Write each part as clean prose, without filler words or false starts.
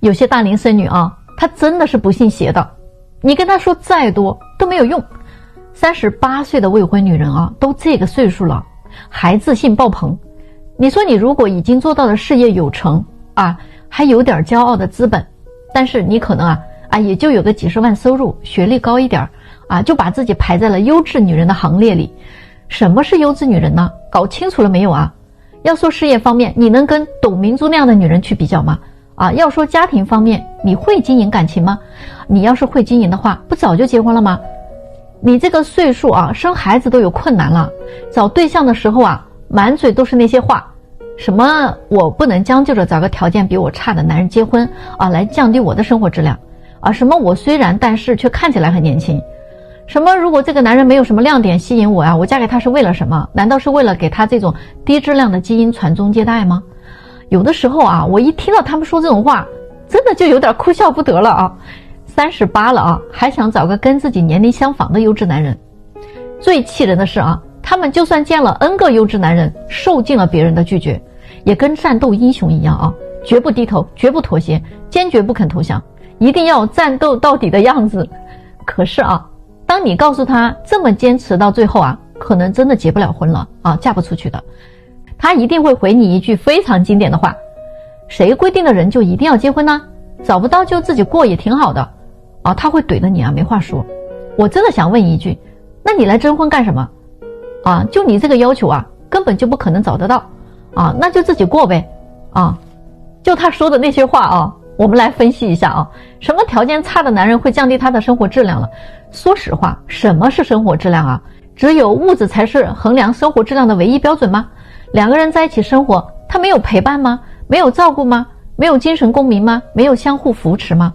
有些大龄剩女啊，她真的是不信邪的，你跟她说再多都没有用。38岁的未婚女人啊，都这个岁数了，还自信爆棚。你说你如果已经做到了事业有成啊，还有点骄傲的资本，但是你可能也就有个几十万收入，学历高一点啊，就把自己排在了优质女人的行列里。什么是优质女人呢？搞清楚了没有啊？要说事业方面，你能跟董明珠那样的女人去比较吗？要说家庭方面，你会经营感情吗？你要是会经营的话，不早就结婚了吗？你这个岁数生孩子都有困难了，找对象的时候满嘴都是那些话，什么我不能将就着找个条件比我差的男人结婚来降低我的生活质量什么我虽然但是却看起来很年轻，什么如果这个男人没有什么亮点吸引我我嫁给他是为了什么？难道是为了给他这种低质量的基因传宗接代吗？有的时候我一听到他们说这种话，真的就有点哭笑不得了38了还想找个跟自己年龄相仿的优质男人。最气人的是他们就算见了 N 个优质男人，受尽了别人的拒绝，也跟战斗英雄一样绝不低头，绝不妥协，坚决不肯投降，一定要战斗到底的样子。可是当你告诉他这么坚持到最后可能真的结不了婚了嫁不出去的，他一定会回你一句非常经典的话：谁规定的人就一定要结婚呢？找不到就自己过也挺好的他会怼的你没话说。我真的想问一句，那你来征婚干什么就你这个要求根本就不可能找得到那就自己过呗就他说的那些话我们来分析一下什么条件差的男人会降低他的生活质量了？说实话，什么是生活质量只有物质才是衡量生活质量的唯一标准吗？两个人在一起生活，他没有陪伴吗？没有照顾吗？没有精神共鸣吗？没有相互扶持吗？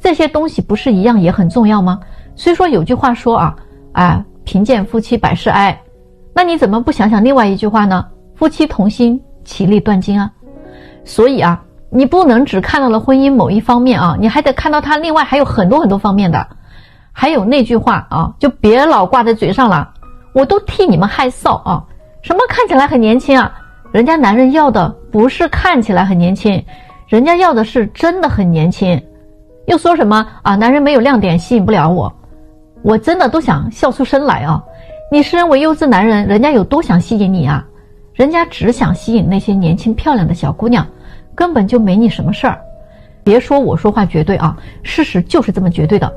这些东西不是一样也很重要吗？虽说有句话说贫贱夫妻百事哀，那你怎么不想想另外一句话呢？夫妻同心，其利断金所以你不能只看到了婚姻某一方面你还得看到它另外还有很多很多方面的。还有那句话就别老挂在嘴上了，我都替你们害臊什么看起来很年轻人家男人要的不是看起来很年轻，人家要的是真的很年轻。又说什么男人没有亮点吸引不了我，我真的都想笑出声来你身为优质男人，人家有多想吸引你人家只想吸引那些年轻漂亮的小姑娘，根本就没你什么事儿。别说我说话绝对事实就是这么绝对的。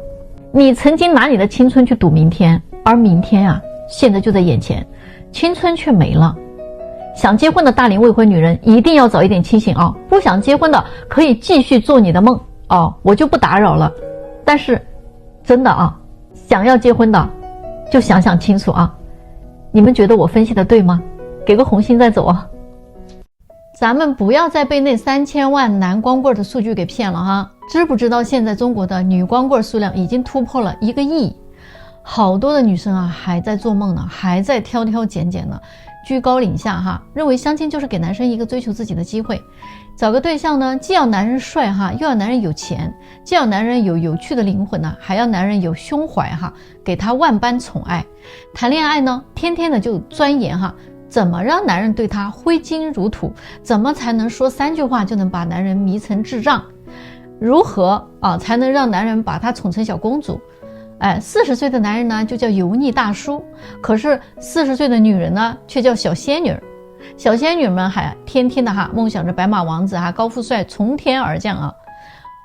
你曾经拿你的青春去赌明天，而明天现在就在眼前，青春却没了。想结婚的大龄未婚女人一定要早一点清醒不想结婚的可以继续做你的梦我就不打扰了。但是真的想要结婚的就想想清楚你们觉得我分析的对吗？给个红心再走咱们不要再被那3000万男光棍的数据给骗了知不知道现在中国的女光棍数量已经突破了1个亿？好多的女生还在做梦呢，还在挑挑拣拣呢，居高临下认为相亲就是给男生一个追求自己的机会。找个对象呢，既要男人帅又要男人有钱，既要男人有趣的灵魂还要男人有胸怀给他万般宠爱。谈恋爱呢，天天的就钻研怎么让男人对他挥金如土，怎么才能说3句话就能把男人迷成智障，如何才能让男人把她宠成小公主。40岁的男人呢就叫油腻大叔，可是40岁的女人呢却叫小仙女。小仙女们还天天的梦想着白马王子高富帅从天而降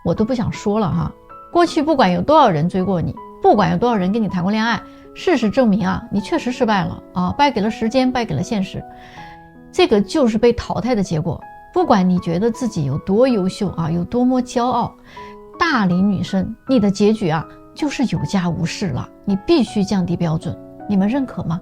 我都不想说了过去不管有多少人追过你，不管有多少人跟你谈过恋爱，事实证明你确实失败了败给了时间，败给了现实。这个就是被淘汰的结果。不管你觉得自己有多优秀有多么骄傲，大龄女生你的结局就是有家无室了，你必须降低标准，你们认可吗？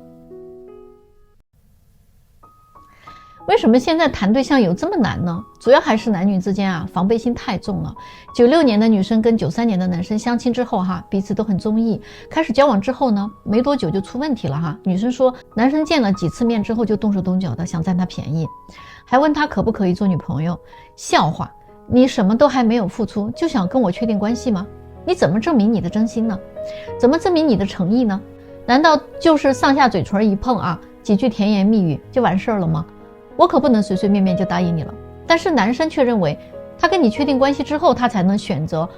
为什么现在谈对象有这么难呢？主要还是男女之间防备心太重了。96年的女生跟93年的男生相亲之后彼此都很中意，开始交往之后呢，没多久就出问题了女生说男生见了几次面之后就动手动脚的想占她便宜，还问她可不可以做女朋友。笑话，你什么都还没有付出就想跟我确定关系吗？你怎么证明你的真心呢？怎么证明你的诚意呢？难道就是上下嘴唇一碰几句甜言蜜语就完事儿了吗？我可不能随随便便就答应你了。但是男生却认为他跟你确定关系之后，他才能选择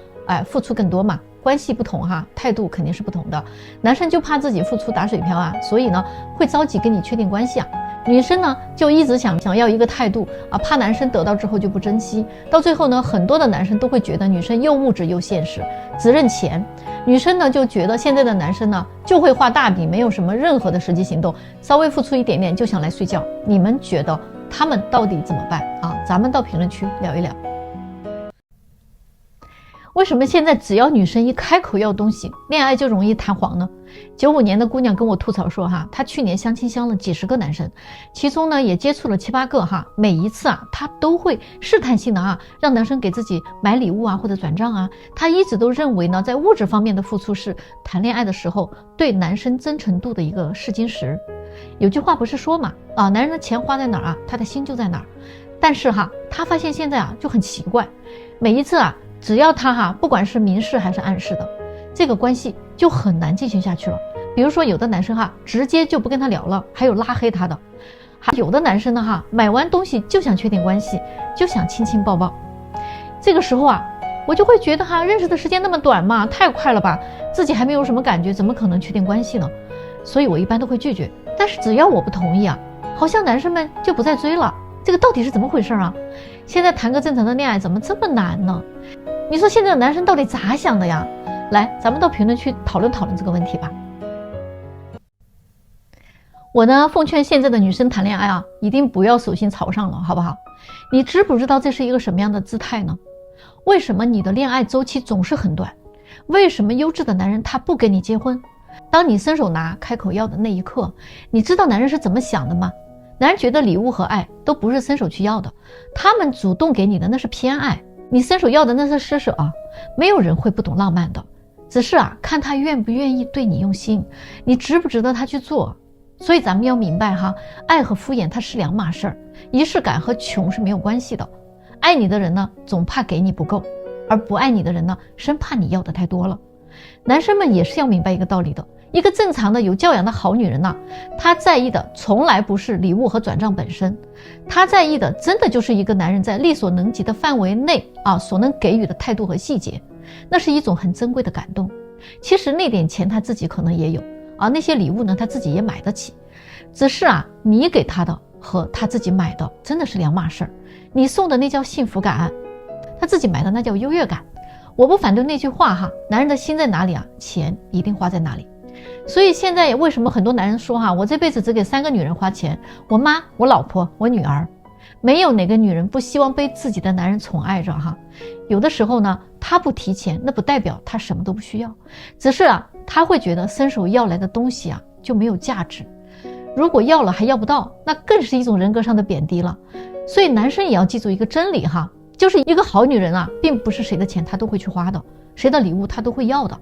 付出更多嘛。关系不同哈，态度肯定是不同的。男生就怕自己付出打水漂啊，所以呢会着急跟你确定关系啊。女生呢就一直想要一个态度啊，怕男生得到之后就不珍惜，到最后呢很多的男生都会觉得女生又物质又现实，只认钱。女生呢就觉得现在的男生呢就会画大饼，没有什么任何的实际行动，稍微付出一点点就想来睡觉。你们觉得他们到底怎么办啊？咱们到评论区聊一聊。为什么现在只要女生一开口要东西，恋爱就容易弹簧呢？95年的姑娘跟我吐槽说哈，她去年相亲相了几十个男生，其中呢也接触了7、8个哈，每一次啊她都会试探性的让男生给自己买礼物啊或者转账啊。她一直都认为呢，在物质方面的付出是谈恋爱的时候对男生真诚度的一个试金石。有句话不是说嘛，男人的钱花在哪儿啊，他的心就在哪儿。但是她发现现在就很奇怪，每一次只要他不管是明示还是暗示的，这个关系就很难进行下去了。比如说有的男生直接就不跟他聊了，还有拉黑他的。还有的男生呢买完东西就想确定关系，就想亲亲抱抱。这个时候我就会觉得认识的时间那么短嘛，太快了吧，自己还没有什么感觉，怎么可能确定关系呢？所以我一般都会拒绝。但是只要我不同意好像男生们就不再追了，这个到底是怎么回事啊？现在谈个正常的恋爱怎么这么难呢？你说现在的男生到底咋想的呀？来，咱们到评论区讨论讨论这个问题吧。我呢奉劝现在的女生谈恋爱一定不要手心朝上了，好不好？你知不知道这是一个什么样的姿态呢？为什么你的恋爱周期总是很短？为什么优质的男人他不跟你结婚？当你伸手拿开口要的那一刻，你知道男人是怎么想的吗？男人觉得礼物和爱都不是伸手去要的，他们主动给你的那是偏爱，你伸手要的那是施舍没有人会不懂浪漫的，只是看他愿不愿意对你用心，你值不值得他去做。所以咱们要明白爱和敷衍它是两码事，仪式感和穷是没有关系的。爱你的人呢总怕给你不够，而不爱你的人呢生怕你要的太多了。男生们也是要明白一个道理的，一个正常的有教养的好女人她在意的从来不是礼物和转账本身，她在意的真的就是一个男人在力所能及的范围内所能给予的态度和细节，那是一种很珍贵的感动。其实那点钱他自己可能也有那些礼物呢他自己也买得起，只是你给他的和他自己买的真的是两码事儿。你送的那叫幸福感，他自己买的那叫优越感。我不反对那句话男人的心在哪里钱一定花在哪里。所以现在为什么很多男人说我这辈子只给3个女人花钱，我妈、我老婆、我女儿。没有哪个女人不希望被自己的男人宠爱着有的时候呢他不提钱，那不代表他什么都不需要，只是他会觉得伸手要来的东西就没有价值，如果要了还要不到，那更是一种人格上的贬低了。所以男生也要记住一个真理就是一个好女人并不是谁的钱她都会去花的，谁的礼物她都会要的，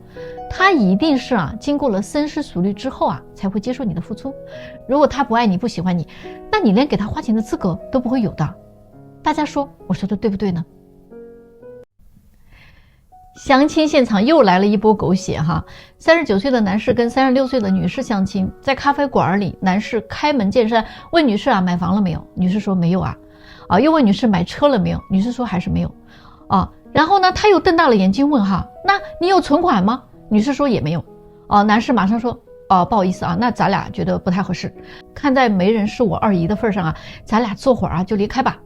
她一定是经过了深思熟虑之后才会接受你的付出。如果她不爱你不喜欢你，那你连给她花钱的资格都不会有的。大家说我说的对不对呢？相亲现场又来了一波狗血39岁的男士跟36岁的女士相亲，在咖啡馆里，男士开门见山问女士买房了没有？女士说没有又问女士买车了没有？女士说还是没有然后呢他又瞪大了眼睛问那你有存款吗？女士说也没有男士马上说不好意思那咱俩觉得不太合适，看在没人是我二姨的份上咱俩坐会儿就离开吧。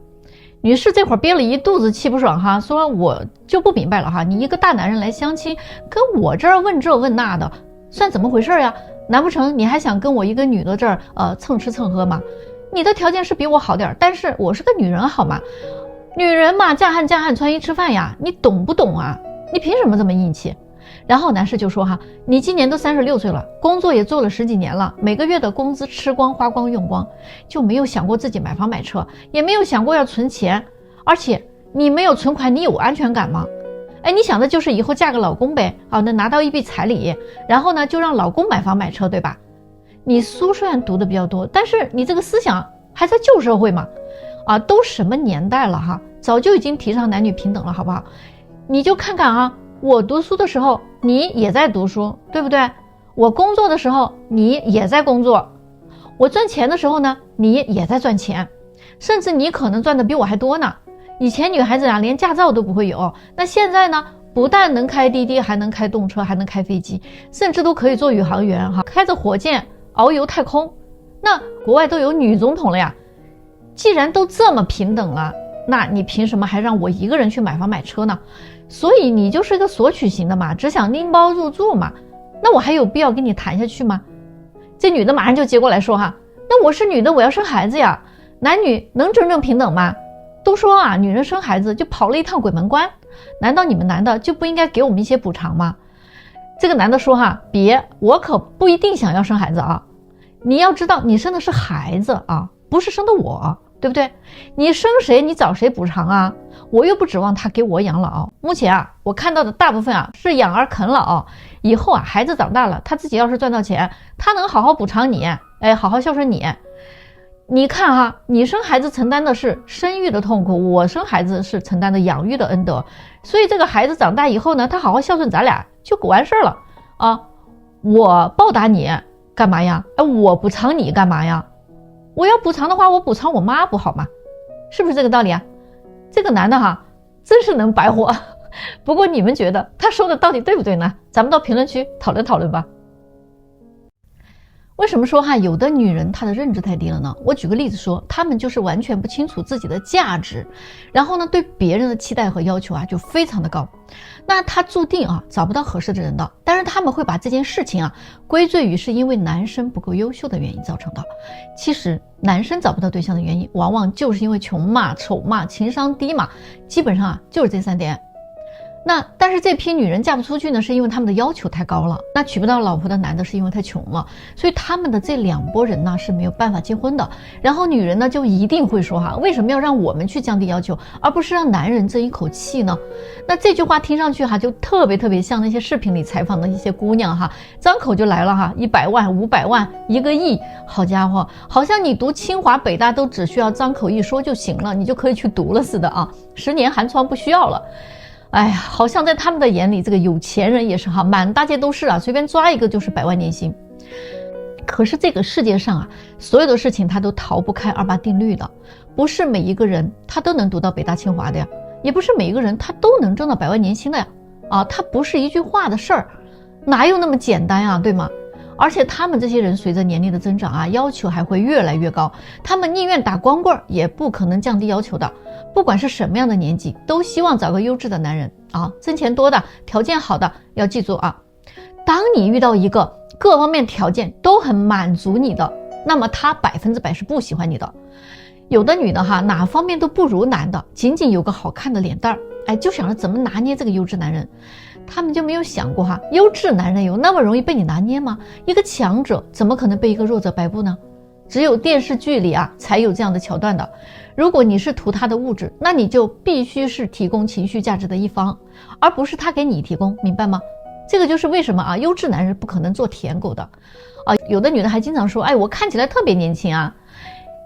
女士这会儿憋了一肚子气不爽说我就不明白了你一个大男人来相亲，跟我这儿问这问那的，算怎么回事呀？难不成你还想跟我一个女的这儿蹭吃蹭喝吗？你的条件是比我好点，但是我是个女人好吗？女人嘛，嫁汉嫁汉穿衣吃饭呀，你懂不懂你凭什么这么硬气？然后男士就说你今年都36岁了，工作也做了10几年了，每个月的工资吃光花光用光，就没有想过自己买房买车，也没有想过要存钱，而且你没有存款，你有安全感吗？你想的就是以后嫁个老公呗能拿到一笔彩礼，然后呢就让老公买房买车，对吧？你书虽然读的比较多，但是你这个思想还在旧社会嘛都什么年代了早就已经提倡男女平等了，好不好？你就看看我读书的时候你也在读书，对不对？我工作的时候你也在工作，我赚钱的时候呢你也在赚钱，甚至你可能赚的比我还多呢。以前女孩子啊连驾照都不会有，那现在呢，不但能开滴滴，还能开动车，还能开飞机，甚至都可以做宇航员哈，开着火箭遨游太空。那国外都有女总统了呀，既然都这么平等了，那你凭什么还让我一个人去买房买车呢？所以你就是个索取型的嘛，只想拎包入住嘛，那我还有必要跟你谈下去吗？这女的马上就接过来说哈，那我是女的，我要生孩子呀，男女能真正平等吗？都说啊，女人生孩子就跑了一趟鬼门关，难道你们男的就不应该给我们一些补偿吗？这个男的说哈，别，我可不一定想要生孩子啊，你要知道你生的是孩子啊，不是生的我，对不对？你生谁你找谁补偿啊？我又不指望他给我养老。目前啊，我看到的大部分啊是养儿啃老，以后啊孩子长大了，他自己要是赚到钱，他能好好补偿你，好好孝顺你。你看哈，你生孩子承担的是生育的痛苦，我生孩子是承担的养育的恩德，所以这个孩子长大以后呢，他好好孝顺咱俩就完事儿了啊！我报答你干嘛呀？我补偿你干嘛呀？我要补偿的话，我补偿我妈不好吗？是不是这个道理啊？这个男的哈，真是能白活。不过你们觉得他说的到底对不对呢？咱们到评论区讨论讨论吧。为什么说哈有的女人她的认知太低了呢？我举个例子说，她们就是完全不清楚自己的价值，然后呢对别人的期待和要求啊就非常的高，那她注定啊找不到合适的人的。但是他们会把这件事情啊归罪于是因为男生不够优秀的原因造成的。其实男生找不到对象的原因往往就是因为穷嘛、丑嘛、情商低嘛，基本上啊就是这3点。那但是这批女人嫁不出去呢，是因为他们的要求太高了。那娶不到老婆的男的是因为太穷了，所以他们的这2拨人呢是没有办法结婚的。然后女人呢就一定会说哈，为什么要让我们去降低要求，而不是让男人争一口气呢？那这句话听上去哈就特别像那些视频里采访的一些姑娘哈，张口就来了哈，100万、500万、1个亿，好家伙，好像你读清华北大都只需要张口一说就行了，你就可以去读了似的啊，10年寒窗不需要了。哎呀，好像在他们的眼里，这个有钱人也是哈，满大街都是啊，随便抓一个就是100万年薪。可是这个世界上啊，所有的事情它都逃不开2·8定律的，不是每一个人他都能读到北大清华的呀，也不是每一个人他都能挣到100万年薪的呀，啊，它不是一句话的事儿，哪有那么简单呀，对吗？而且他们这些人随着年龄的增长啊，要求还会越来越高，他们宁愿打光棍也不可能降低要求的。不管是什么样的年纪，都希望找个优质的男人啊，挣钱多的，条件好的。要记住啊，当你遇到一个各方面条件都很满足你的，那么他100%是不喜欢你的。有的女的哈，哪方面都不如男的，仅仅有个好看的脸蛋儿，就想着怎么拿捏这个优质男人。他们就没有想过哈，优质男人有那么容易被你拿捏吗？一个强者怎么可能被一个弱者摆布呢？只有电视剧里啊才有这样的桥段的。如果你是图他的物质，那你就必须是提供情绪价值的一方，而不是他给你提供，明白吗？这个就是为什么啊，优质男人不可能做舔狗的啊。有的女的还经常说，我看起来特别年轻啊，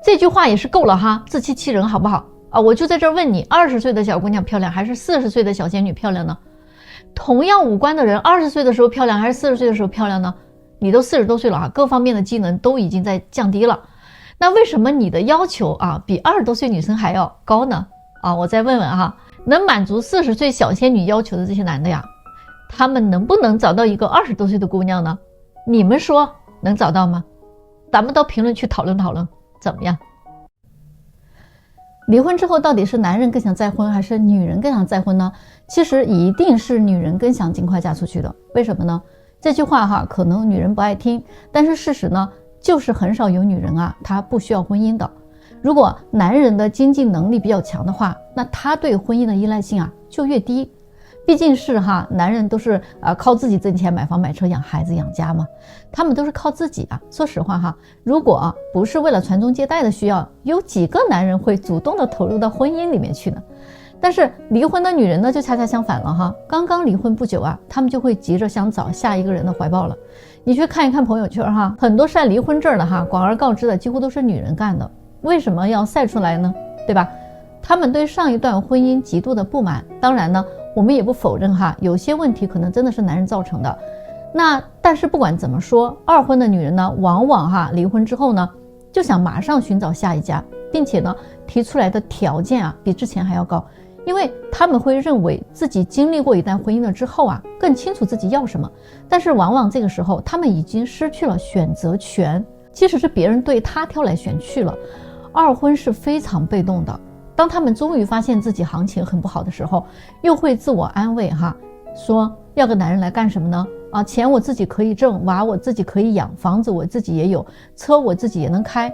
这句话也是够了哈，自欺欺人好不好啊？我就在这儿问你，20岁的小姑娘漂亮还是40岁的小仙女漂亮呢？同样五官的人，20岁的时候漂亮还是40岁的时候漂亮呢？你都40多岁了啊，各方面的机能都已经在降低了，那为什么你的要求啊比20多岁女生还要高呢？啊，我再问问哈，能满足40岁小仙女要求的这些男的呀，他们能不能找到一个20多岁的姑娘呢？你们说能找到吗？咱们到评论区讨论讨论，怎么样？离婚之后到底是男人更想再婚还是女人更想再婚呢？其实一定是女人更想尽快嫁出去的。为什么呢？这句话哈，可能女人不爱听，但是事实呢，就是很少有女人啊，她不需要婚姻的。如果男人的经济能力比较强的话，那他对婚姻的依赖性啊就越低。毕竟是哈，男人都是靠自己挣钱买房买车养孩子养家嘛，他们都是靠自己啊。说实话哈，如果不是为了传宗接代的需要，有几个男人会主动的投入到婚姻里面去呢？但是离婚的女人呢，就恰恰相反了哈，刚刚离婚不久啊，他们就会急着想找下一个人的怀抱了。你去看一看朋友圈哈，很多晒离婚证的哈，广而告之的几乎都是女人干的。为什么要晒出来呢？对吧？他们对上一段婚姻极度的不满，当然呢，我们也不否认哈，有些问题可能真的是男人造成的。那但是不管怎么说，二婚的女人呢，往往哈离婚之后呢，就想马上寻找下一家，并且呢提出来的条件啊比之前还要高，因为他们会认为自己经历过一段婚姻了之后啊，更清楚自己要什么，但是往往这个时候他们已经失去了选择权，即使是别人对他挑来选去了。二婚是非常被动的，当他们终于发现自己行情很不好的时候，又会自我安慰说要个男人来干什么呢？钱我自己可以挣，娃我自己可以养，房子我自己也有，车我自己也能开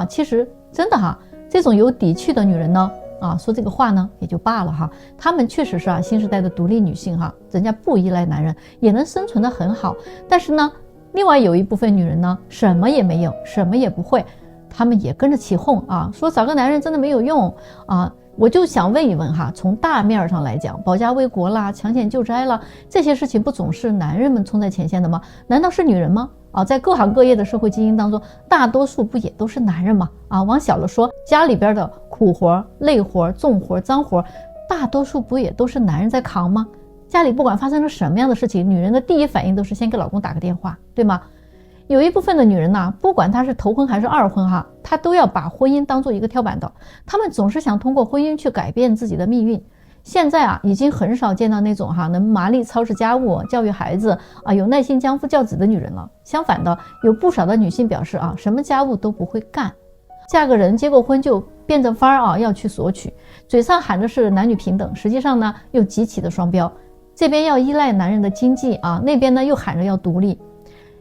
其实真的这种有底气的女人呢说这个话呢也就罢了她们确实是新时代的独立女性人家不依赖男人也能生存得很好。但是呢另外有一部分女人呢什么也没有，什么也不会，她们也跟着起哄说找个男人真的没有用我就想问一问从大面上来讲，保家卫国啦，抢险救灾啦，这些事情不总是男人们冲在前线的吗？难道是女人吗？在各行各业的社会精英当中，大多数不也都是男人吗？往小了说，家里边的苦活、累活、重活、脏活，大多数不也都是男人在扛吗？家里不管发生了什么样的事情，女人的第一反应都是先给老公打个电话，对吗？有一部分的女人不管她是头婚还是二婚她都要把婚姻当做一个跳板的，她们总是想通过婚姻去改变自己的命运。现在已经很少见到那种能麻利操持家务、教育孩子有耐心相夫教子的女人了。相反的，有不少的女性表示什么家务都不会干，嫁个人结过婚就变着法儿要去索取，嘴上喊的是男女平等，实际上呢又极其的双标，这边要依赖男人的经济那边呢又喊着要独立，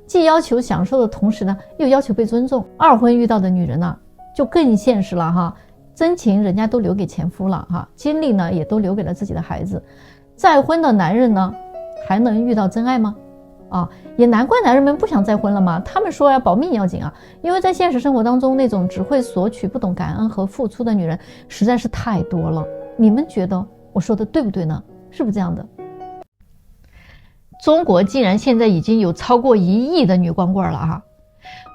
既要求享受的同时呢又要求被尊重。二婚遇到的女人呢就更现实了真情人家都留给前夫了精力呢也都留给了自己的孩子。再婚的男人呢还能遇到真爱吗？也难怪男人们不想再婚了嘛，他们说要保命要紧因为在现实生活当中那种只会索取不懂感恩和付出的女人实在是太多了。你们觉得我说的对不对呢？是不是这样的？中国竟然现在已经有超过1亿的女光棍了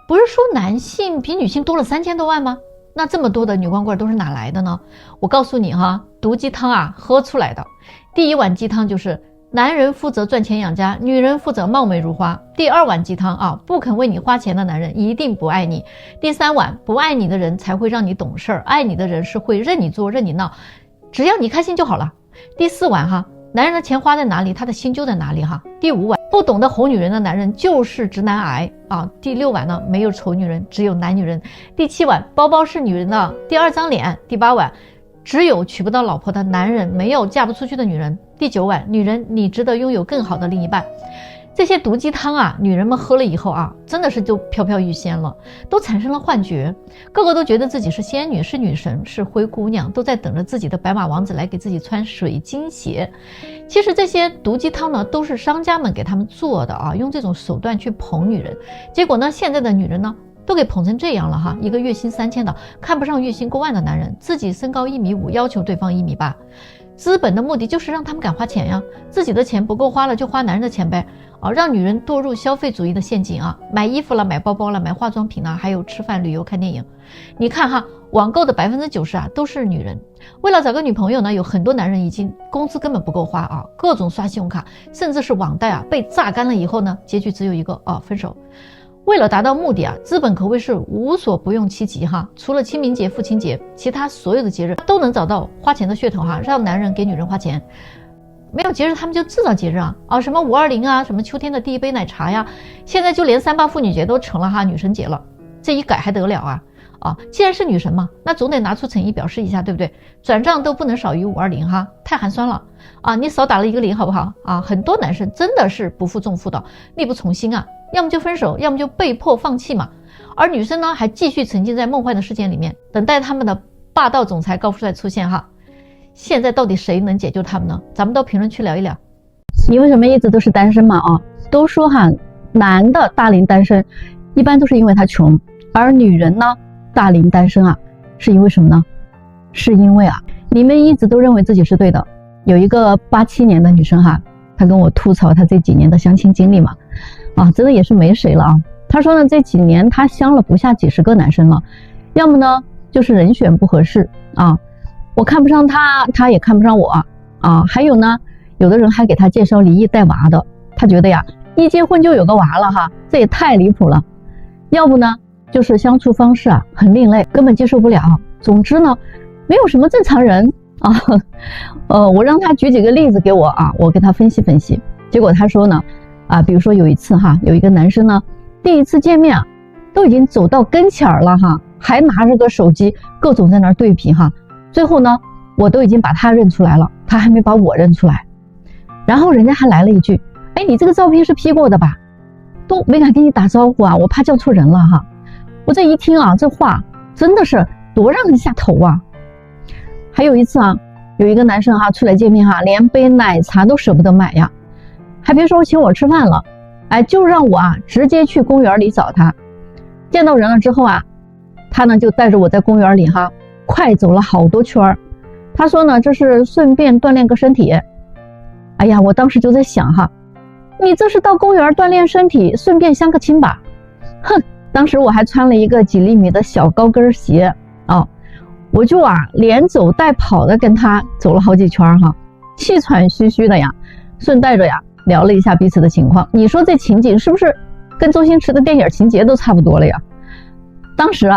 不是说男性比女性多了3000多万吗？那这么多的女光棍都是哪来的呢？我告诉你毒鸡汤喝出来的。第一碗鸡汤就是男人负责赚钱养家，女人负责貌美如花。第二碗鸡汤不肯为你花钱的男人一定不爱你。第三碗，不爱你的人才会让你懂事儿，爱你的人是会任你做任你闹，只要你开心就好了。第四碗男人的钱花在哪里，他的心就在哪里第五碗，不懂得哄女人的男人就是直男癌第六碗呢，没有丑女人，只有男女人。第七碗，包包是女人的第二张脸。第八碗，只有娶不到老婆的男人，没有嫁不出去的女人。第九碗，女人你值得拥有更好的另一半。这些毒鸡汤女人们喝了以后真的是就飘飘欲仙了，都产生了幻觉，个个都觉得自己是仙女，是女神，是灰姑娘，都在等着自己的白马王子来给自己穿水晶鞋。其实这些毒鸡汤呢都是商家们给他们做的用这种手段去捧女人。结果呢现在的女人呢都给捧成这样了一个月薪3000的看不上月薪过万的男人，自己身高1.5米，要求对方1.8米。资本的目的就是让他们敢花钱呀，自己的钱不够花了就花男人的钱呗让女人堕入消费主义的陷阱买衣服了，买包包了，买化妆品了，还有吃饭、旅游、看电影。你看网购的90%都是女人。为了找个女朋友呢，有很多男人已经工资根本不够花各种刷信用卡，甚至是网贷被榨干了以后呢，结局只有一个分手。为了达到目的资本可谓是无所不用其极除了清明节、父亲节，其他所有的节日都能找到花钱的噱头让男人给女人花钱。没有节日他们就制造节日什么520什么秋天的第一杯奶茶呀，现在就连3·8妇女节都成了女神节了，这一改还得了既然是女神嘛，那总得拿出诚意表示一下，对不对？转账都不能少于520太寒酸了你少打了一个0好不好很多男生真的是不负重负的，力不从心要么就分手，要么就被迫放弃嘛。而女生呢还继续沉浸在梦幻的世界里面，等待他们的霸道总裁高富帅出现现在到底谁能解救他们呢？咱们到评论区聊一聊。你为什么一直都是单身嘛都说男的大龄单身一般都是因为他穷，而女人呢大龄单身是因为什么呢？是因为你们一直都认为自己是对的。有一个87年的女生她跟我吐槽她这几年的相亲经历嘛真的也是没谁了她说呢，这几年她相了不下几十个男生了，要么呢就是人选不合适我看不上他，他也看不上我还有呢，有的人还给他介绍离异带娃的，他觉得一结婚就有个娃了这也太离谱了。要不呢就是相处方式很另类，根本接受不了。总之呢，没有什么正常人啊。我让他举几个例子给我啊，我给他分析分析。结果他说呢，比如说有一次哈，有一个男生呢，第一次见面啊，都已经走到跟前了哈，还拿着个手机各种在那儿对比哈。最后呢，我都已经把他认出来了，他还没把我认出来。然后人家还来了一句，哎，你这个照片是 P 过的吧？都没敢跟你打招呼啊，我怕叫错人了哈。我这一听啊，这话真的是多让人下头啊。还有一次啊，有一个男生出来见面连杯奶茶都舍不得买呀，还别说请我吃饭了，就让我直接去公园里找他。见到人了之后他呢就带着我在公园里快走了好多圈。他说呢，这是顺便锻炼个身体。哎呀，我当时就在想你这是到公园锻炼身体，顺便相个亲吧？哼！当时我还穿了一个几厘米的小高跟鞋我就连走带跑的跟他走了好几圈气喘吁吁的呀，顺带着聊了一下彼此的情况。你说这情景是不是跟周星驰的电影情节都差不多了呀？当时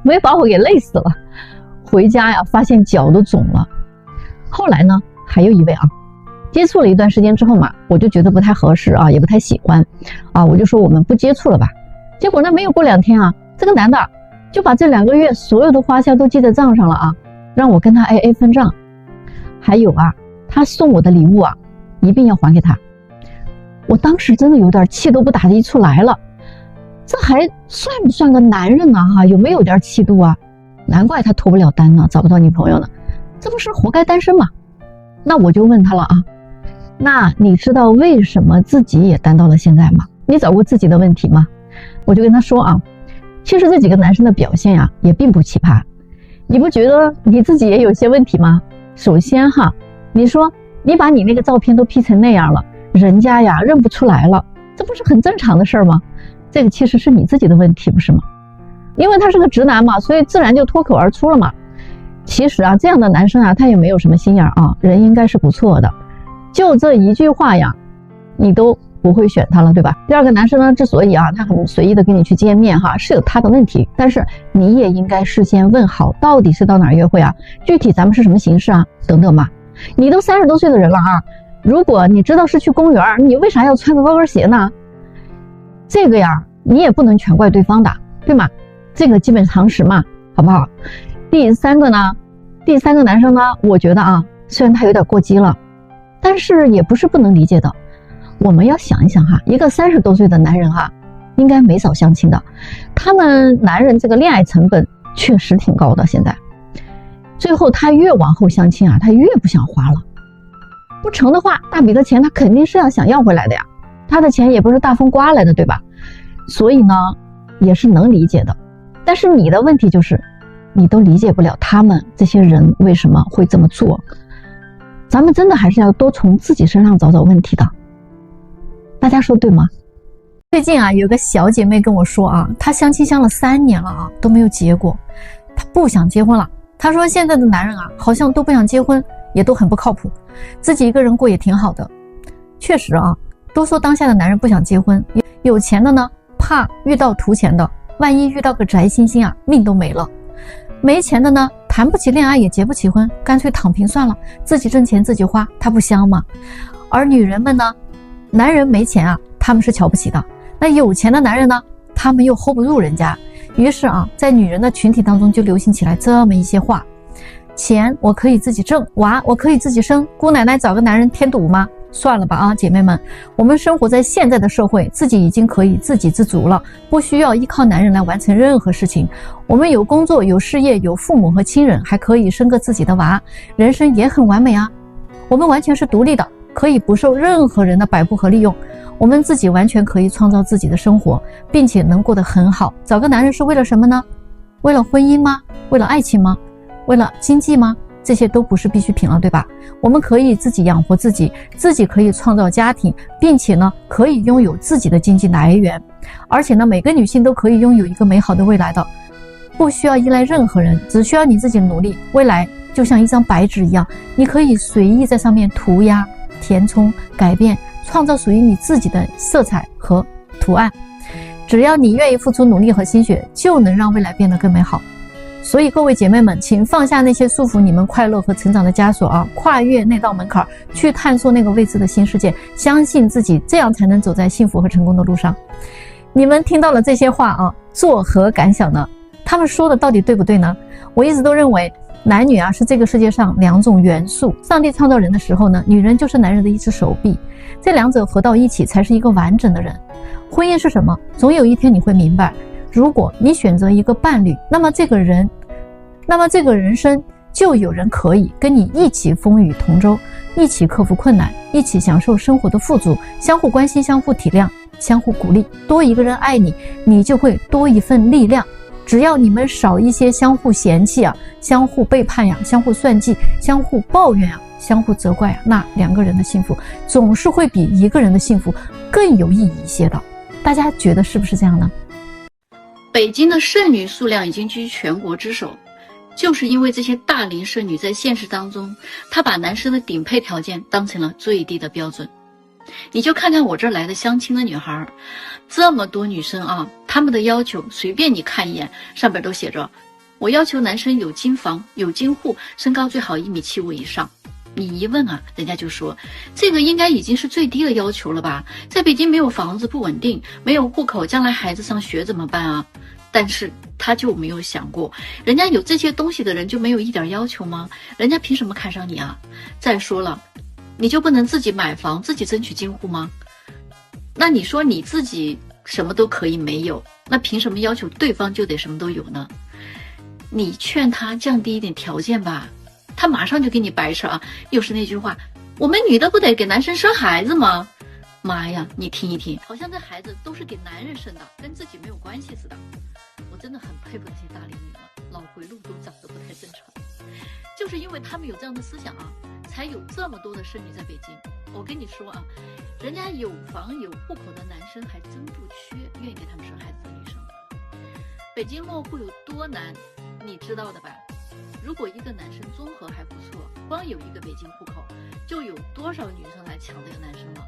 没把我给累死了，回家发现脚都肿了。后来呢，还有一位接触了一段时间之后嘛，我就觉得不太合适也不太喜欢我就说我们不接触了吧。结果呢，没有过2天这个男的就把这2个月所有的花销都记在账上了让我跟他 AA 分账。还有他送我的礼物一并要还给他。我当时真的有点气都不打一处来了，这还算不算个男人呢有没有点气度难怪他脱不了单呢，找不到女朋友呢，这不是活该单身吗？那我就问他了那你知道为什么自己也单到了现在吗？你找过自己的问题吗？我就跟他说其实这几个男生的表现也并不奇葩。你不觉得你自己也有些问题吗？首先你说你把你那个照片都 P 成那样了，人家认不出来了，这不是很正常的事吗？这个其实是你自己的问题，不是吗？因为他是个直男嘛，所以自然就脱口而出了嘛。其实这样的男生他也没有什么心眼人应该是不错的。就这一句话你都不会选他了，对吧？第二个男生呢，之所以他很随意的跟你去见面是有他的问题，但是你也应该事先问好，到底是到哪儿约会具体咱们是什么形式等等嘛。你都30多岁的人了如果你知道是去公园，你为啥要穿个高跟鞋呢？这个你也不能全怪对方的，对吗？这个基本常识嘛，好不好？第三个男生呢，我觉得虽然他有点过激了，但是也不是不能理解的。我们要想一想一个30多岁的男人应该没少相亲的，他们男人这个恋爱成本确实挺高的。现在最后他越往后相亲他越不想花了，不成的话大笔的钱他肯定是要想要回来的呀，他的钱也不是大风刮来的，对吧？所以呢也是能理解的。但是你的问题就是你都理解不了他们这些人为什么会这么做。咱们真的还是要多从自己身上找找问题的，大家说对吗？最近有个小姐妹跟我说她相亲相了3年了都没有结果，她不想结婚了。她说现在的男人好像都不想结婚，也都很不靠谱，自己一个人过也挺好的。确实都说当下的男人不想结婚，有钱的呢怕遇到图钱的，万一遇到个宅心心命都没了。没钱的呢谈不起恋爱也结不起婚，干脆躺平算了，自己挣钱自己花，他不香吗？而女人们呢，男人没钱他们是瞧不起的，那有钱的男人呢，他们又 hold 不住人家。于是在女人的群体当中就流行起来这么一些话：钱我可以自己挣，娃我可以自己生，姑奶奶找个男人添堵吗？算了吧姐妹们，我们生活在现在的社会，自己已经可以自给自足了，不需要依靠男人来完成任何事情。我们有工作有事业有父母和亲人，还可以生个自己的娃，人生也很完美我们完全是独立的，可以不受任何人的摆布和利用，我们自己完全可以创造自己的生活，并且能过得很好。找个男人是为了什么呢？为了婚姻吗？为了爱情吗？为了经济吗？这些都不是必需品了，对吧？我们可以自己养活自己，自己可以创造家庭，并且呢可以拥有自己的经济来源。而且呢每个女性都可以拥有一个美好的未来的，不需要依赖任何人，只需要你自己努力。未来就像一张白纸一样，你可以随意在上面涂鸦填充改变，创造属于你自己的色彩和图案。只要你愿意付出努力和心血，就能让未来变得更美好。所以各位姐妹们，请放下那些束缚你们快乐和成长的枷锁啊，跨越那道门槛，去探索那个未知的新世界，相信自己，这样才能走在幸福和成功的路上。你们听到了这些话啊，作何感想呢？他们说的到底对不对呢？我一直都认为男女啊是这个世界上两种元素。上帝创造人的时候呢，女人就是男人的一只手臂，这两者合到一起才是一个完整的人。婚姻是什么？总有一天你会明白，如果你选择一个伴侣，那么这个人生就有人可以跟你一起风雨同舟，一起克服困难，一起享受生活的富足，相互关心，相互体谅，相互鼓励。多一个人爱你，你就会多一份力量。只要你们少一些相互嫌弃啊，相互背叛呀，相互算计，相互抱怨啊，相互责怪啊，那两个人的幸福总是会比一个人的幸福更有意义一些的。大家觉得是不是这样呢？北京的剩女数量已经居全国之首，就是因为这些大龄剩女在现实当中，她把男生的顶配条件当成了最低的标准。你就看看我这儿来的相亲的女孩，这么多女生啊，她们的要求随便你看一眼，上边都写着，我要求男生有金房，有金户，身高最好1.75米以上。你一问啊，人家就说这个应该已经是最低的要求了吧，在北京没有房子不稳定，没有户口，将来孩子上学怎么办啊？但是他就没有想过，人家有这些东西的人就没有一点要求吗？人家凭什么看上你啊？再说了，你就不能自己买房，自己争取金户吗？那你说你自己什么都可以没有，那凭什么要求对方就得什么都有呢？你劝他降低一点条件吧，他马上就给你白扯啊！又是那句话，我们女的不得给男生生孩子吗？妈呀，你听一听，好像这孩子都是给男人生的，跟自己没有关系似的。我真的很佩服这些大龄女了，脑回路都长得不太正常。就是因为他们有这样的思想啊，才有这么多的剩女在北京。我跟你说啊，人家有房有户口的男生还真不缺愿意给他们生孩子的女生。北京落户有多难，你知道的吧？如果一个男生综合还不错，光有一个北京户口，就有多少女生来抢这个男生了？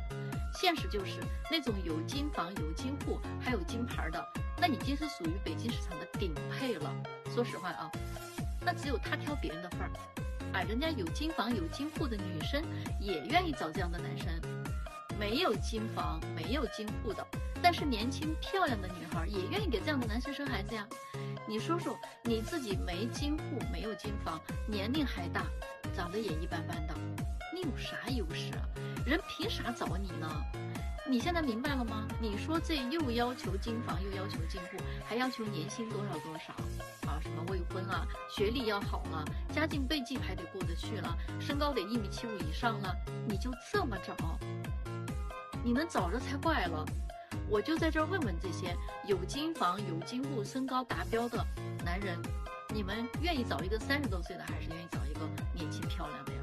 现实就是那种有金房有金户还有金牌的，那已经是属于北京市场的顶配了。说实话啊，那只有他挑别人的份儿啊，人家有金房有金户的女生也愿意找这样的男生，没有金房没有金户的，但是年轻漂亮的女孩也愿意给这样的男生生孩子呀。你说说，你自己没金户没有金房，年龄还大，长得也一般般的，你有啥优势啊？人凭啥找你呢？你现在明白了吗？你说这又要求金房又要求金户，还要求年薪多少啊，什么未婚啊，学历要好了，家境背景还得过得去了，身高得1.75米以上了，你就这么找？你能找着才怪了。我就在这儿问问这些有金房有金户身高达标的男人，你们愿意找一个30多岁的，还是愿意找一个年轻漂亮的呀？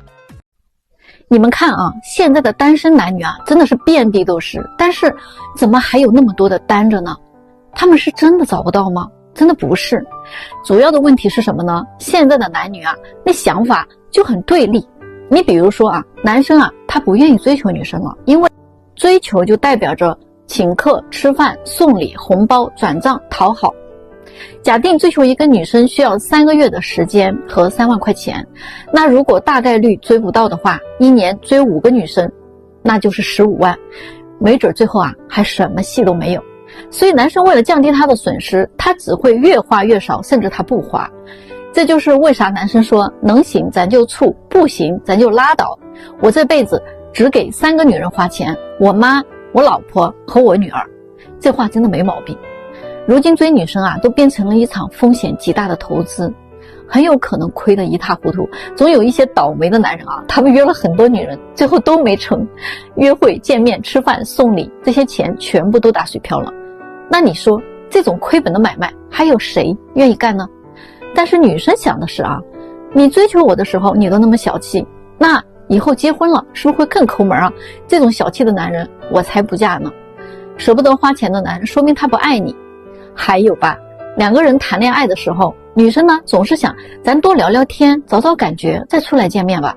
你们看啊，现在的单身男女啊，真的是遍地都是，但是怎么还有那么多的单着呢？他们是真的找不到吗？真的不是。主要的问题是什么呢？现在的男女啊，那想法就很对立。你比如说啊，男生啊，他不愿意追求女生了，因为追求就代表着请客吃饭送礼红包转账讨好。假定追求一个女生需要3个月的时间和3万块钱，那如果大概率追不到的话，1年追5个女生，那就是15万，没准最后啊还什么戏都没有。所以男生为了降低他的损失，他只会越花越少，甚至他不花。这就是为啥男生说能行咱就处，不行咱就拉倒，我这辈子只给3个女人花钱，我妈我老婆和我女儿。这话真的没毛病。如今追女生啊，都变成了一场风险极大的投资，很有可能亏得一塌糊涂。总有一些倒霉的男人啊，他们约了很多女人，最后都没成，约会见面吃饭送礼，这些钱全部都打水漂了。那你说这种亏本的买卖还有谁愿意干呢？但是女生想的是啊，你追求我的时候你都那么小气，那以后结婚了是不是会更抠门啊？这种小气的男人我才不嫁呢。舍不得花钱的男人说明他不爱你。还有吧，2个人谈恋爱的时候，女生呢总是想咱多聊聊天找找感觉再出来见面吧，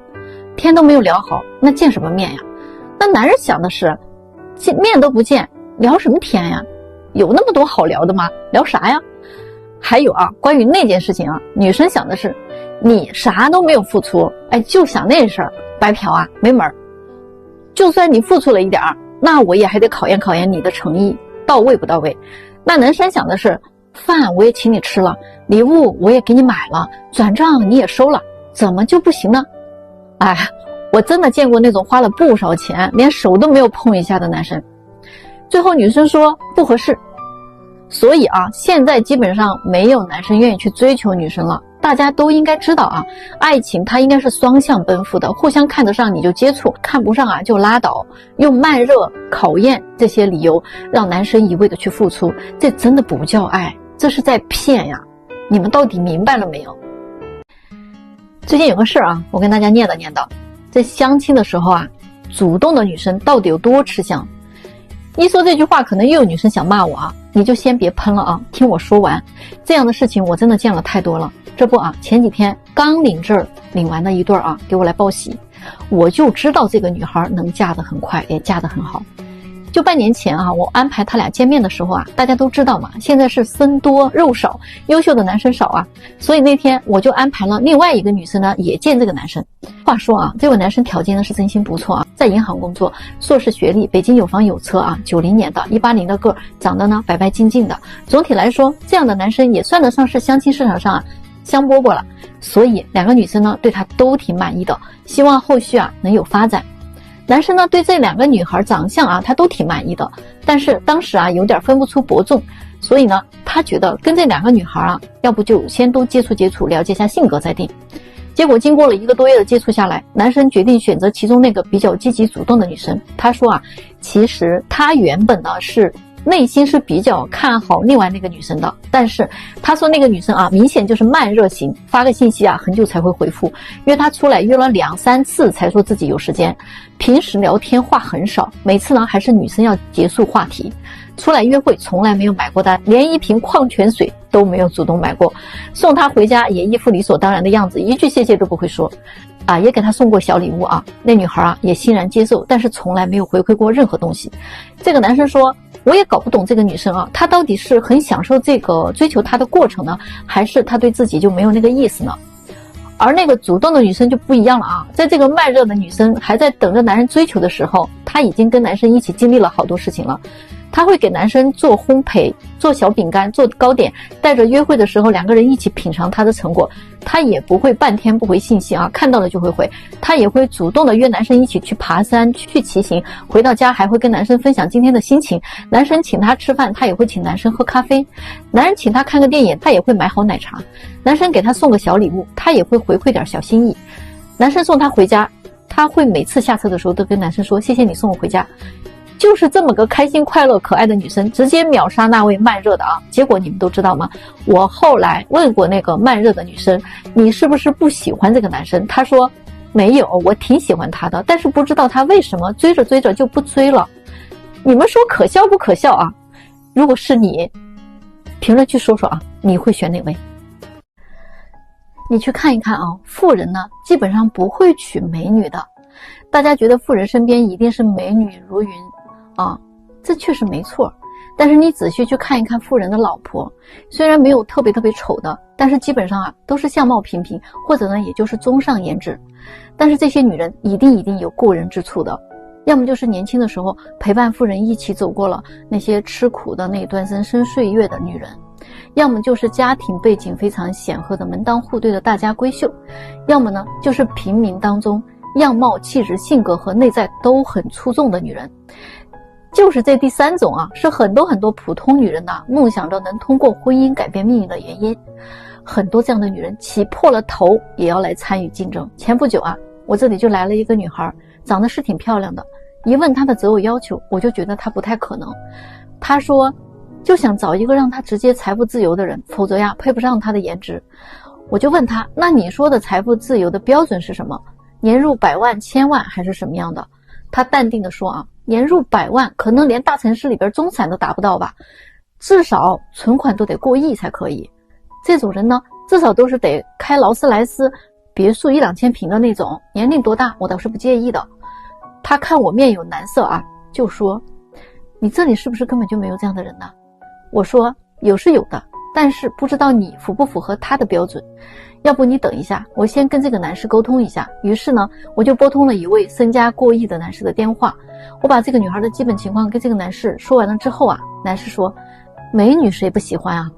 天都没有聊好，那见什么面呀？那男人想的是见面都不见，聊什么天呀？有那么多好聊的吗？聊啥呀？还有啊，关于那件事情啊，女生想的是你啥都没有付出，就想那事儿，白嫖啊，没门儿。就算你付出了一点儿，那我也还得考验考验你的诚意到位不到位。那男生想的是，饭我也请你吃了，礼物我也给你买了，转账你也收了，怎么就不行呢？我真的见过那种花了不少钱连手都没有碰一下的男生。最后女生说不合适。所以啊，现在基本上没有男生愿意去追求女生了。大家都应该知道啊，爱情它应该是双向奔赴的，互相看得上你就接触，看不上啊就拉倒。用慢热、考验这些理由让男生一味的去付出，这真的不叫爱，这是在骗呀！你们到底明白了没有？最近有个事儿啊，我跟大家念叨念叨。在相亲的时候啊，主动的女生到底有多吃香？一说这句话，可能又有女生想骂我啊，你就先别喷了啊，听我说完。这样的事情我真的见了太多了。这不啊，前几天刚领证领完的一对啊，给我来报喜，我就知道这个女孩能嫁得很快，也嫁得很好。就半年前啊，我安排他俩见面的时候啊，大家都知道嘛，现在是僧多肉少，优秀的男生少啊，所以那天我就安排了另外一个女生呢也见这个男生。话说啊，这位男生条件呢是真心不错啊，在银行工作，硕士学历，北京有房有车啊，90年的180的个，长得呢白白净净的。总体来说，这样的男生也算得上是相亲市场上啊香饽饽了。所以两个女生呢对他都挺满意的，希望后续啊能有发展。男生呢对这两个女孩长相啊他都挺满意的，但是当时啊有点分不出伯仲，所以呢他觉得跟这两个女孩啊要不就先多接触接触，了解一下性格再定。结果经过了1个多月的接触下来，男生决定选择其中那个比较积极主动的女生。他说啊，其实他原本呢是内心是比较看好另外那个女生的，但是他说那个女生啊明显就是慢热型，发个信息啊很久才会回复，约他出来约了2、3次才说自己有时间，平时聊天话很少，每次呢还是女生要结束话题，出来约会从来没有买过单，连一瓶矿泉水都没有主动买过，送他回家也一副理所当然的样子，一句谢谢都不会说啊，也给他送过小礼物啊，那女孩啊也欣然接受，但是从来没有回馈过任何东西。这个男生说，我也搞不懂这个女生啊，她到底是很享受这个追求她的过程呢，还是她对自己就没有那个意思呢？而那个主动的女生就不一样了啊，在这个慢热的女生还在等着男人追求的时候，她已经跟男生一起经历了好多事情了。她会给男生做烘焙，做小饼干，做糕点，带着约会的时候两个人一起品尝她的成果。她也不会半天不回信息啊，看到了就会回。她也会主动的约男生一起去爬山，去骑行，回到家还会跟男生分享今天的心情。男生请她吃饭，她也会请男生喝咖啡。男人请她看个电影，她也会买好奶茶。男生给她送个小礼物，她也会回馈点小心意。男生送她回家，她会每次下车的时候都跟男生说谢谢你送我回家。就是这么个开心快乐可爱的女生，直接秒杀那位慢热的啊！结果你们都知道吗？我后来问过那个慢热的女生，你是不是不喜欢这个男生？她说没有，我挺喜欢他的，但是不知道他为什么追着追着就不追了。你们说可笑不可笑啊？如果是你，评论区说说啊，你会选哪位？你去看一看啊，富人呢基本上不会娶美女的。大家觉得富人身边一定是美女如云啊，这确实没错。但是你仔细去看一看富人的老婆，虽然没有特别丑的，但是基本上啊都是相貌平平，或者呢也就是中上颜值。但是这些女人一定有过人之处的，要么就是年轻的时候陪伴富人一起走过了那些吃苦的那段人生岁月的女人，要么就是家庭背景非常显赫的门当户对的大家闺秀，要么呢就是平民当中样貌、气质、性格和内在都很出众的女人。就是这第三种啊，是很多普通女人呐梦想着能通过婚姻改变命运的原因。很多这样的女人起破了头也要来参与竞争。前不久啊，我这里就来了一个女孩，长得是挺漂亮的，一问她的择偶要求，我就觉得她不太可能。她说就想找一个让她直接财富自由的人，否则呀配不上她的颜值。我就问她，那你说的财富自由的标准是什么？年入100万、1000万还是什么样的？她淡定地说啊，年入100万可能连大城市里边中产都达不到吧，至少存款都得过亿才可以。这种人呢，至少都是得开劳斯莱斯别墅1、2千平的那种，年龄多大我倒是不介意的。他看我面有难色啊，就说你这里是不是根本就没有这样的人呢？我说有是有的，但是不知道你符不符合他的标准。要不你等一下，我先跟这个男士沟通一下。于是呢，我就拨通了一位身家过亿的男士的电话。我把这个女孩的基本情况跟这个男士说完了之后啊，男士说，美女谁不喜欢啊？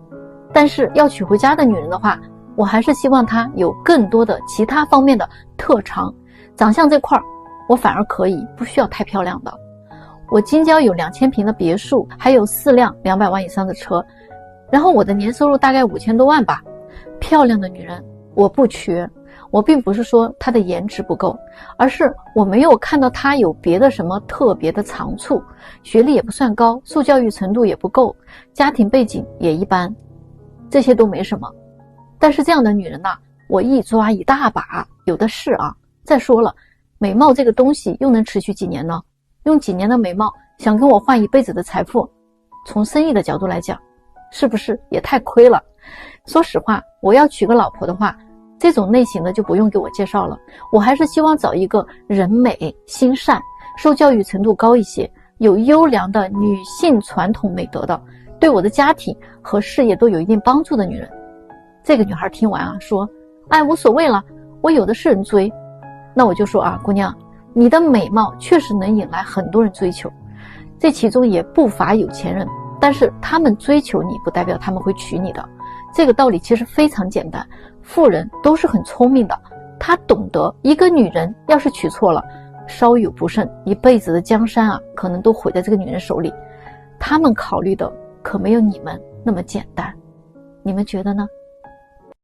但是要娶回家的女人的话，我还是希望她有更多的其他方面的特长。长相这块我反而可以，不需要太漂亮的。我京郊有2000平的别墅，还有4辆200万以上的车，然后我的年收入大概5000多万吧。漂亮的女人我不缺，我并不是说她的颜值不够，而是我没有看到她有别的什么特别的长处，学历也不算高，受教育程度也不够，家庭背景也一般，这些都没什么。但是这样的女人呢，我一抓一大把，有的是啊。再说了，美貌这个东西又能持续几年呢？用几年的美貌想跟我换一辈子的财富，从生意的角度来讲，是不是也太亏了？说实话，我要娶个老婆的话，这种类型的就不用给我介绍了，我还是希望找一个人美心善，受教育程度高一些，有优良的女性传统美德的，对我的家庭和事业都有一定帮助的女人。这个女孩听完啊，说，哎，无所谓了，我有的是人追。那我就说啊，姑娘，你的美貌确实能引来很多人追求，这其中也不乏有钱人，但是他们追求你不代表他们会娶你的。这个道理其实非常简单，富人都是很聪明的，他懂得一个女人要是娶错了，稍有不慎，一辈子的江山啊，可能都毁在这个女人手里。他们考虑的可没有你们那么简单，你们觉得呢？